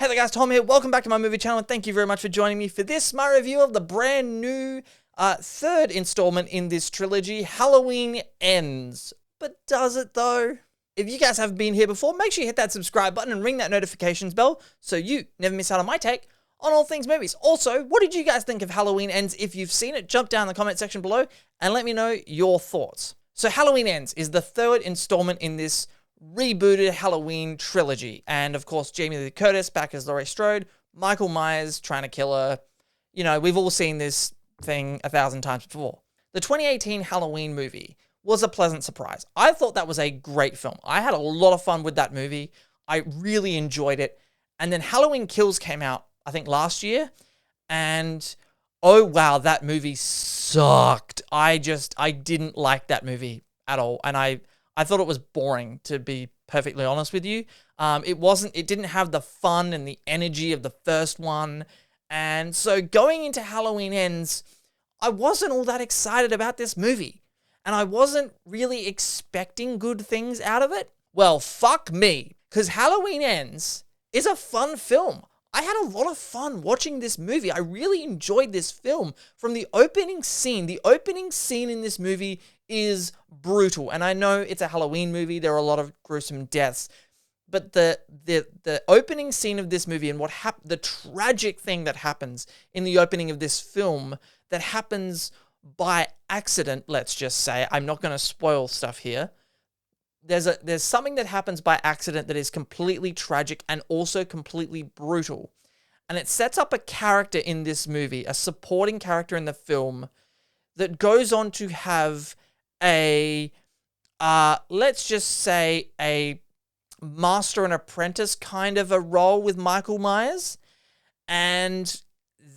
Hey there guys, Tom here. Welcome back to my movie channel and thank you very much for joining me for this, my review of the brand new third installment in this trilogy, Halloween Ends. But does it though? If you guys haven't been here before, make sure you hit that subscribe button and ring that notifications bell so you never miss out on my take on all things movies. Also, what did you guys think of Halloween Ends? If you've seen it, jump down in the comment section below and let me know your thoughts. So Halloween Ends is the third installment in this rebooted Halloween trilogy. And of course, Jamie Lee Curtis back as Laurie Strode, Michael Myers trying to kill her. You know, we've all seen this thing 1,000 times before. The 2018 Halloween movie was a pleasant surprise. I thought that was a great film. I had a lot of fun with that movie. I really enjoyed it. And then Halloween Kills came out, I think last year. And oh wow, that movie sucked. I didn't like that movie at all. And I thought it was boring, to be perfectly honest with you. It didn't have the fun and the energy of the first one. And so going into Halloween Ends, I wasn't all that excited about this movie. And I wasn't really expecting good things out of it. Well, fuck me, because Halloween Ends is a fun film. I had a lot of fun watching this movie. I really enjoyed this film from the opening scene. The opening scene in this movie is brutal. And I know it's a Halloween movie. There are a lot of gruesome deaths. But the opening scene of this movie and the tragic thing that happens in the opening of this film that happens by accident, let's just say. I'm not going to spoil stuff here. There's something that happens by accident that is completely tragic and also completely brutal. And it sets up a character in this movie, a supporting character in the film, that goes on to have let's just say a master and apprentice kind of a role with Michael Myers. And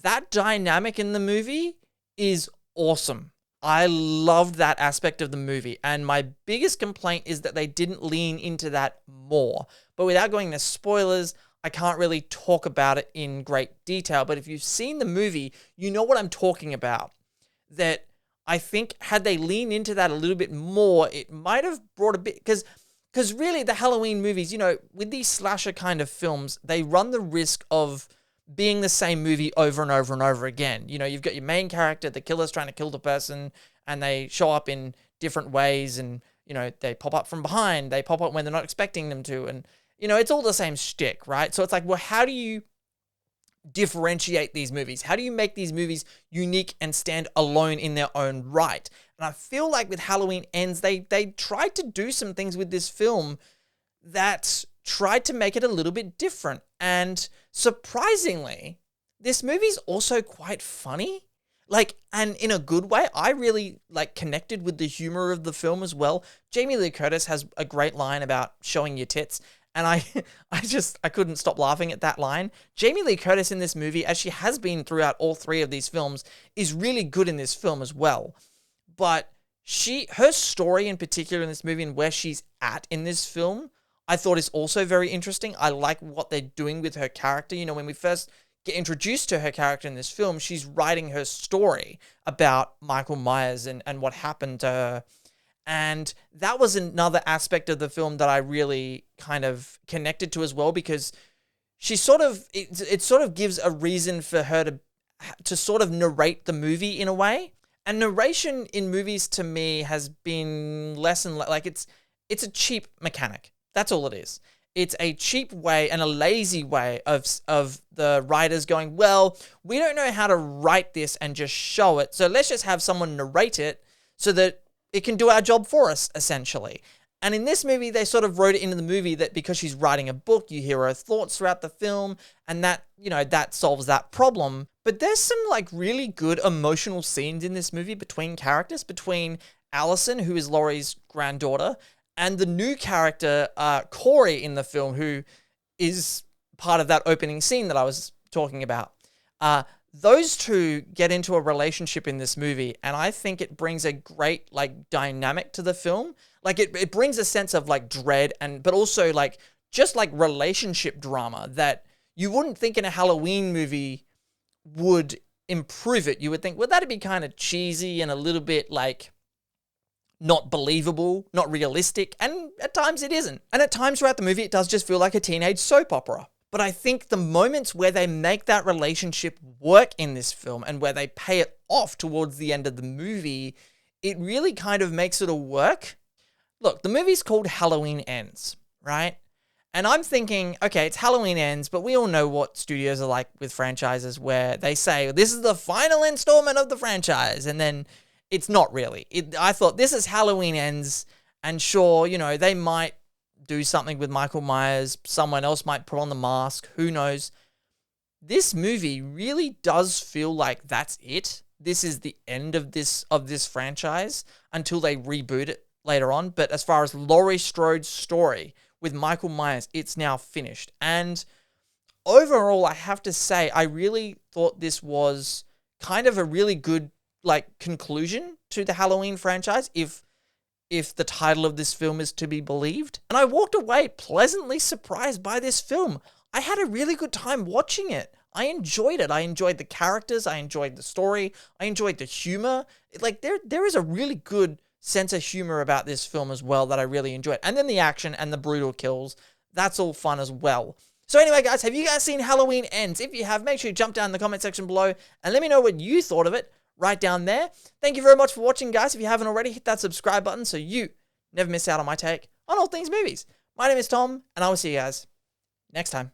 that dynamic in the movie is awesome. I loved that aspect of the movie, and my biggest complaint is that they didn't lean into that more. But without going into spoilers, I can't really talk about it in great detail, but if you've seen the movie, you know what I'm talking about. That I think had they leaned into that a little bit more, it might have brought a bit, because really the Halloween movies, you know, with these slasher kind of films, they run the risk of being the same movie over and over and over again. You know, you've got your main character, the killer's trying to kill the person, and they show up in different ways, and, you know, they pop up from behind, they pop up when they're not expecting them to, and, you know, it's all the same shtick, right? So it's like, well, how do you differentiate these movies? How do you make these movies unique and stand alone in their own right? And I feel like with Halloween Ends, they tried to do some things with this film that tried to make it a little bit different. And surprisingly, this movie's also quite funny. Like, and in a good way. I really, connected with the humor of the film as well. Jamie Lee Curtis has a great line about showing your tits. And I couldn't stop laughing at that line. Jamie Lee Curtis in this movie, as she has been throughout all three of these films, is really good in this film as well. But her story in particular in this movie and where she's at in this film, I thought is also very interesting. I like what they're doing with her character. You know, when we first get introduced to her character in this film, she's writing her story about Michael Myers and what happened to her. And that was another aspect of the film that I really kind of connected to as well, because she it sort of gives a reason for her to sort of narrate the movie in a way. And narration in movies to me has been less and it's a cheap mechanic. That's all it is. It's a cheap way and a lazy way of the writers going, well, we don't know how to write this and just show it, so let's just have someone narrate it so that it can do our job for us, essentially. And in this movie, they sort of wrote it into the movie that because she's writing a book, you hear her thoughts throughout the film, and that, you know, that solves that problem. But there's some really good emotional scenes in this movie between characters, between Allison, who is Laurie's granddaughter, and the new character, Corey, in the film, who is part of that opening scene that I was talking about. Those two get into a relationship in this movie, and I think it brings a great, dynamic to the film. It brings a sense of, dread, but also, just, relationship drama that you wouldn't think in a Halloween movie would improve it. You would think, well, that'd be kind of cheesy and a little bit, not believable, not realistic, and at times it isn't. And at times throughout the movie, it does just feel like a teenage soap opera. But I think the moments where they make that relationship work in this film and where they pay it off towards the end of the movie, it really kind of makes it all work. Look, the movie's called Halloween Ends, right? And I'm thinking, okay, it's Halloween Ends, but we all know what studios are like with franchises where they say, this is the final installment of the franchise. And then it's not really. I thought this is Halloween Ends. And sure, they might do something with Michael Myers. Someone else might put on the mask. Who knows? This movie really does feel like that's it. This is the end of this franchise until they reboot it later on. But as far as Laurie Strode's story with Michael Myers, it's now finished. And overall, I have to say, I really thought this was kind of a really good conclusion to the Halloween franchise, if the title of this film is to be believed. And I walked away pleasantly surprised by this film. I had a really good time watching it. I enjoyed it. I enjoyed the characters. I enjoyed the story. I enjoyed the humor. There is a really good sense of humor about this film as well that I really enjoyed. And then the action and the brutal kills. That's all fun as well. So anyway, guys, have you guys seen Halloween Ends? If you have, make sure you jump down in the comment section below and let me know what you thought of it right down there. Thank you very much for watching, guys. If you haven't already, hit that subscribe button so you never miss out on my take on all things movies. My name is Tom, and I will see you guys next time.